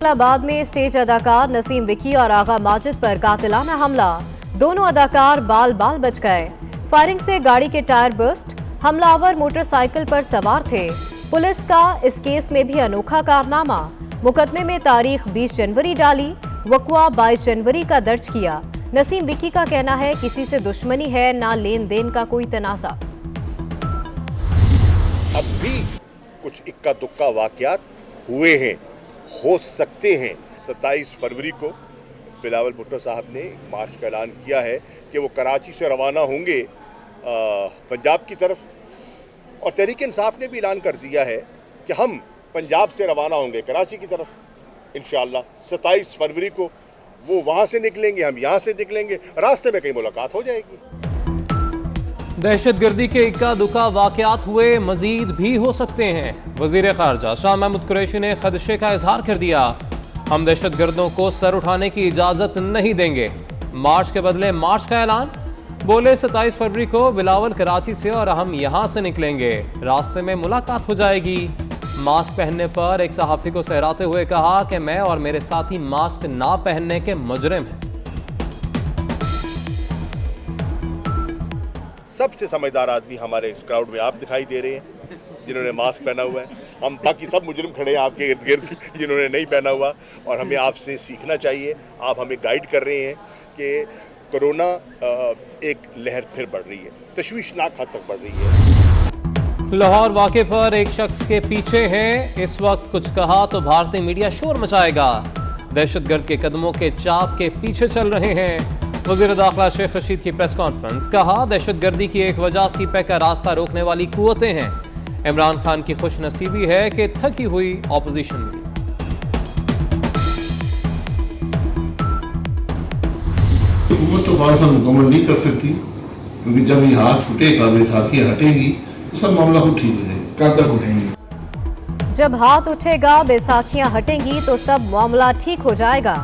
इस्लामाबाद में स्टेज अदाकार नसीम विकी और आगा माजिद पर कातिलाना हमला। दोनों अदाकार बाल बाल बच गए। फायरिंग से गाड़ी के टायर बस्ट। हमलावर मोटरसाइकिल पर सवार थे। पुलिस का इस केस में भी अनोखा कारनामा। मुकदमे में तारीख 20 जनवरी डाली, वक़्वा 22 जनवरी का दर्ज किया। नसीम विकी का कहना है किसी से दुश्मनी है, ना लेन देन का कोई तनाज़ा। अब भी कुछ इक्का दुक्का वाकयात हुए हैं, हो सकते हैं। 27 फरवरी को बिलावल भुट्टो साहब ने मार्च का ऐलान किया है कि वो कराची से रवाना होंगे पंजाब की तरफ, और तहरीक इंसाफ ने भी ऐलान कर दिया है कि हम पंजाब से रवाना होंगे कराची की तरफ इंशाअल्लाह। 27 फरवरी को वो वहाँ से निकलेंगे, हम यहाँ से निकलेंगे, रास्ते में कहीं मुलाकात हो जाएगी। दहशतगर्दी के इक्का दुक्का वाकयात हुए, मजीद भी हो सकते हैं। वजीर खारजा शाह महमूद कुरैशी ने खदशे का इजहार कर दिया। हम दहशतगर्दों को सर उठाने की इजाजत नहीं देंगे। मार्च के बदले मार्च का ऐलान। बोले 27 फरवरी को बिलावल कराची से और हम यहाँ से निकलेंगे, रास्ते में मुलाकात हो जाएगी। मास्क पहनने पर एक सहाफ़ी को सहराते हुए कहा कि मैं और मेरे साथी मास्क ना पहनने के मुजरिम हैं। सबसे समझदार आदमी हमारे इस क्राउड में आप दिखाई दे रहे हैं जिन्होंने मास्क पहना हुआ है। हम बाकी सब मुजरिम खड़े हैं आपके इर्द गिर्द जिन्होंने नहीं पहना हुआ, और हमें आपसे सीखना चाहिए। आप हमें गाइड कर रहे हैं कि कोरोना एक लहर फिर बढ़ रही है, तशवीशनाक हद तक बढ़ रही है। लाहौर वाक़े पर एक शख्स के पीछे हैं। इस वक्त कुछ कहा तो भारतीय मीडिया शोर मचाएगा। दहशतगर्द के कदमों के चाप के पीछे चल रहे हैं। वज़ीर दाखिला शेख रशीद की प्रेस कॉन्फ्रेंस। कहा दहशतगर्दी की एक वजह सीपैक का रास्ता रोकने वाली कुव्वतें हैं। इमरान खान की खुशनसीबी है कि थकी हुई ऑपोजिशन में। हुकूमत तो बात मुकम्मल नहीं कर सकती, क्योंकि जब ये हाथ फुटेगा, बैसाखियाँ हटेंगी तो सब मामला खुद ठीक हो जाएगा। कब तक उठेंगे? जब हाथ उठेगा, बैसाखियां हटेंगी तो सब मामला ठीक हो जाएगा।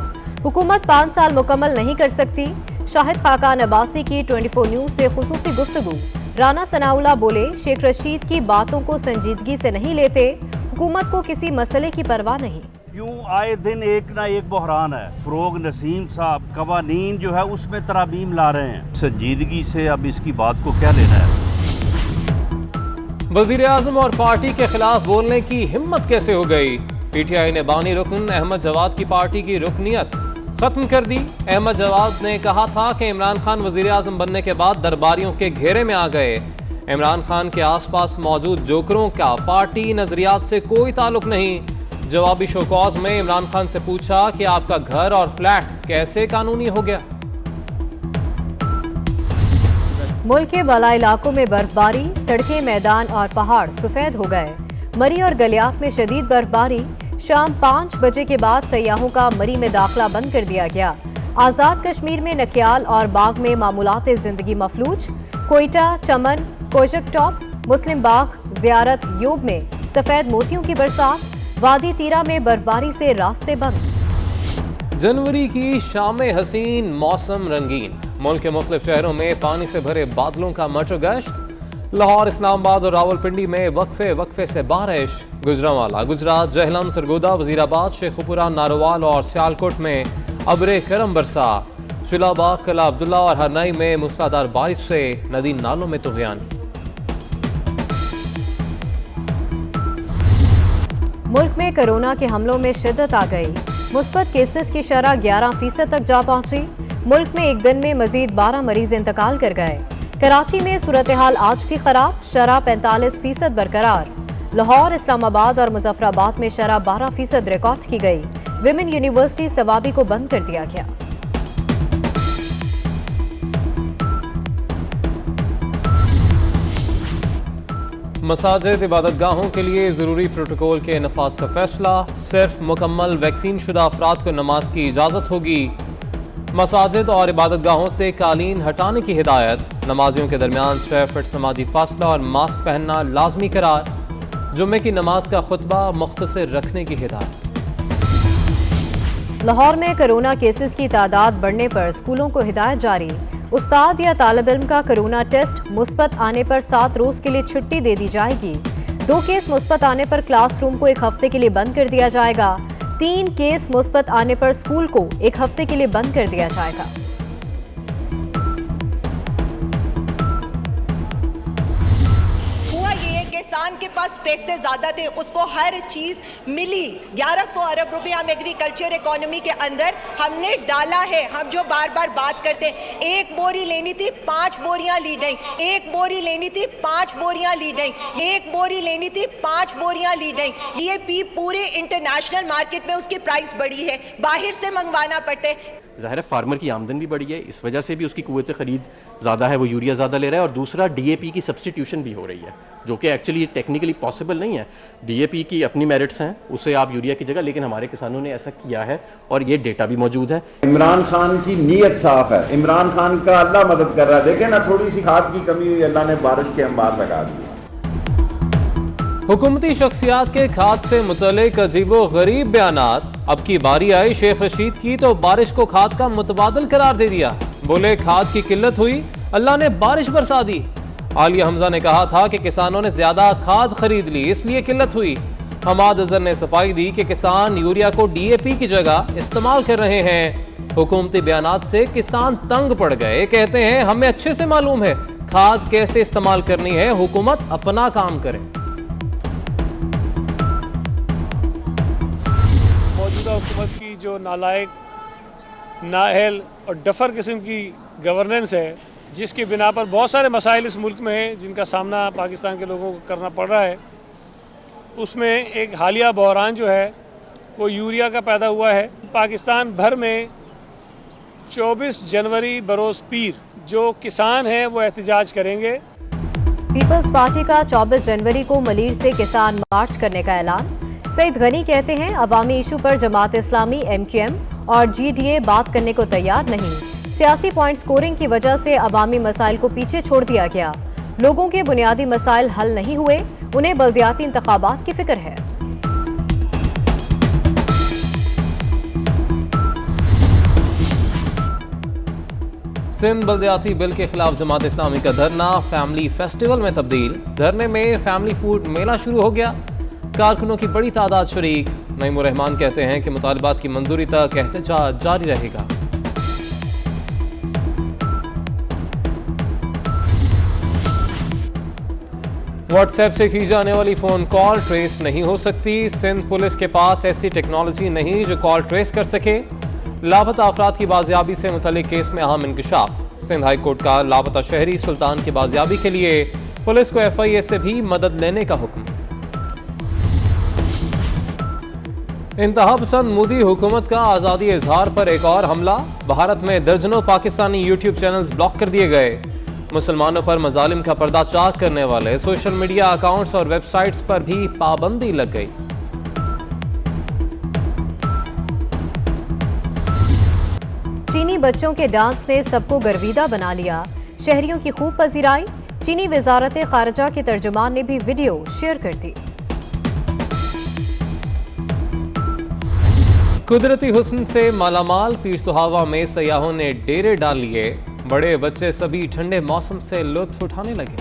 हुकूमत 5 साल मुकम्मल नहीं कर सकती। शाहिद खाकान अब्बासी की 24 न्यूज से खुसूसी गुफ्तगू। राना सनाउल्लाह बोले शेख रशीद की बातों को संजीदगी से नहीं लेते, हुकूमत को किसी मसले की परवाह नहीं। क्यों आए दिन एक ना एक बहरान है। फरोग नसीम साहब कवानीन जो है उसमें तरामीम ला रहे हैं, संजीदगी से अब इसकी बात को क्या लेना है। वजीर आजम और पार्टी के खिलाफ बोलने की हिम्मत कैसे हो गई। पीटीआई ने बानी रुकन अहमद जवाद की पार्टी की रुकनियत खत्म कर दी। अहमद जवाद ने कहा था कि इमरान खान वजीर आजम बनने के बाद दरबारियों के घेरे में आ गए। इमरान खान के आसपास मौजूद जोकरों का पार्टी नजरियात से कोई ताल्लुक नहीं। जवाबी शोकॉज में इमरान खान से पूछा कि आपका घर और फ्लैट कैसे कानूनी हो गया। मुल्क के बाला इलाकों में बर्फबारी, सड़कें, मैदान और पहाड़ सफेद हो गए। मरी और गलियात में शदीद बर्फबारी। शाम 5 बजे के बाद सयाहों का मरी में दाखिला बंद कर दिया गया। आज़ाद कश्मीर में नकियाल और बाग में मामूलात जिंदगी मफलूज। कोयटा, चमन, कोशक टॉप, मुस्लिम बाग, जियारत, यूब में सफेद मोतियों की बरसात। वादी तीरा में बर्फबारी से रास्ते बंद। जनवरी की शाम हसीन, मौसम रंगीन। मुल्क के मुख्तलिफ शहरों में पानी से भरे बादलों का मटर गश्त। लाहौर, इस्लामाबाद और रावलपिंडी में वक्फे वक्फे से बारिश। गुजरांवाला, गुजरात, जहलम, सरगोदा, वजीराबाद, शेखुपुरा, नारोवाल और सियालकोट में अबरे करम बरसा। शुलाबाग, कला अब्दुल्ला और हरनाई में मूसलाधार बारिश से नदी नालों में तुग़यान। मुल्क में कोरोना के हमलों में शिद्दत आ गई। मुस्बत केसेस की शरह 11% तक जा पहुंची। मुल्क में एक दिन में मजीद 12 मरीज इंतकाल कर गए। कराची में सूरत हाल आज भी खराब, शरह 45% बरकरार। लाहौर, इस्लामाबाद और मुजफ्फराबाद में शरह 12% रिकॉर्ड की गई। विमेन यूनिवर्सिटी सवाबी को बंद कर दिया गया। मसाजिद, इबादतगाहों के लिए ज़रूरी प्रोटोकॉल के नफाज का फैसला। सिर्फ मुकम्मल वैक्सीन शुदा अफराद को नमाज की इजाज़त होगी। मसाजिद और इबादतगाहों से कालीन हटाने की हिदायत। नमाजियों के दरमियान 6 फीट समाजी फासला और मास्क पहनना लाजमी करार। जुम्मे की नमाज का खुतबा मुख्तसर रखने की हिदायत। लाहौर में कोरोना केसेस की तादाद बढ़ने पर स्कूलों को हिदायत जारी। उस्ताद या तालिब इल्म का कोरोना टेस्ट मुस्बत आने पर 7 रोज के लिए छुट्टी दे दी जाएगी। 2 केस मुस्बत आने पर क्लासरूम को 1 हफ्ते के लिए बंद कर दिया जाएगा। 3 केस मुस्बत आने पर स्कूल को 1 हफ्ते के लिए बंद कर दिया जाएगा। किसान के पास पैसे ज्यादा थे, उसको हर चीज मिली। 1100 अरब रुपए हम एग्रीकल्चर इकोनॉमी के अंदर हमने डाला है। हम जो बार बार बात करते हैं, 1 बोरी लेनी थी 5 बोरियां ली गई, 1 बोरी लेनी थी 5 बोरियां ली गई, 1 बोरी लेनी थी 5 बोरियां ली गई। डीएपी पूरे इंटरनेशनल मार्केट में उसकी प्राइस बढ़ी है, बाहर से मंगवाना पड़ता है। ज़ाहिर है फार्मर की आमदन भी बढ़ी है, इस वजह से भी उसकी कुव्वत खरीद ज़्यादा है, वो यूरिया ज़्यादा ले रहा है। और दूसरा डीएपी की सब्स्टिट्यूशन भी हो रही है, जो कि एक्चुअली टेक्निकली पॉसिबल नहीं है। डीएपी की अपनी मेरिट्स हैं, उसे आप यूरिया की जगह, लेकिन हमारे किसानों ने ऐसा किया है और ये डेटा भी मौजूद है। इमरान खान की नीयत साफ है, इमरान खान का अल्लाह मदद कर रहा है। देखें ना, थोड़ी सी खाद की कमी हुई, अल्लाह ने बारिश के अंबार लगा दिए। हुकूमती शख्सियात के खाद से मुतल्लिक अजीबो गरीब बयानात। अब की बारी आई शेख रशीद की तो बारिश को खाद का मुतबादल करार दे दिया। बोले खाद की किल्लत हुई, अल्लाह ने बारिश बरसा दी। आलिया हमजा ने कहा था कि किसानों ने ज्यादा खाद खरीद ली, इसलिए किल्लत हुई। हमाद अजहर ने सफाई दी कि किसान यूरिया को डीएपी की जगह इस्तेमाल कर रहे हैं। हुकूमती बयानात से किसान तंग पड़ गए, कहते हैं हमें अच्छे से मालूम है खाद कैसे इस्तेमाल करनी है, हुकूमत अपना काम करे। मौजूदा हुकूमत की जो नालायक, नाअहल और डफर किस्म की गवर्नेंस है, जिसकी बिना पर बहुत सारे मसाइल इस मुल्क में हैं जिनका सामना पाकिस्तान के लोगों को करना पड़ रहा है, उसमें एक हालिया बहरान जो है वो यूरिया का पैदा हुआ है। पाकिस्तान भर में 24 जनवरी बरोज़ पीर जो किसान हैं वो एहतजाज करेंगे। पीपल्स पार्टी का 24 जनवरी को मलीर से किसान मार्च करने का ऐलान। सईद गनी कहते हैं अवामी इशू पर जमात इस्लामी, MQM और GDA बात करने को तैयार नहीं। सियासी पॉइंट स्कोरिंग की वजह से अवामी मसाइल को पीछे छोड़ दिया गया। लोगों के बुनियादी मसाइल हल नहीं हुए, उन्हें बल्दियाती इंतखाबात की फिक्र है। सिंध बल्दियाती बिल के खिलाफ जमात इस्लामी का धरना फैमिली फेस्टिवल में तब्दील। धरने में फैमिली फूड मेला शुरू हो गया, कारकुनों की बड़ी तादाद शरीक। नईमुर रहमान कहते हैं कि मुतालबात की मंजूरी तक एहतजाज जारी रहेगा। व्हाट्सएप से की जाने वाली फोन कॉल ट्रेस नहीं हो सकती। सिंध पुलिस के पास ऐसी टेक्नोलॉजी नहीं जो कॉल ट्रेस कर सके। लापता अफराद की बाजियाबी से मुतल्लिक केस में अहम इंकशाफ। सिंध हाई कोर्ट का लापता शहरी सुल्तान की बाजियाबी के लिए पुलिस को FIA से भी मदद लेने का हुक्म। इंतहा पसंद मोदी हुकूमत का आज़ादी इजहार पर एक और हमला। भारत में दर्जनों पाकिस्तानी यूट्यूब चैनल्स ब्लॉक कर दिए गए। मुसलमानों पर मजालिम का पर्दाचाक करने वाले सोशल मीडिया अकाउंट्स और वेबसाइट्स पर भी पाबंदी लग गई। चीनी बच्चों के डांस ने सबको गर्विदा बना लिया। शहरियों की खूब पजीराई। चीनी वजारत खारजा के तर्जुमान ने भी वीडियो शेयर कर दी। कुदरती हुस्न से मालामाल पीर सुहावा में सयाहों ने डेरे डाल लिए। बड़े बच्चे सभी ठंडे मौसम से लुत्फ उठाने लगे।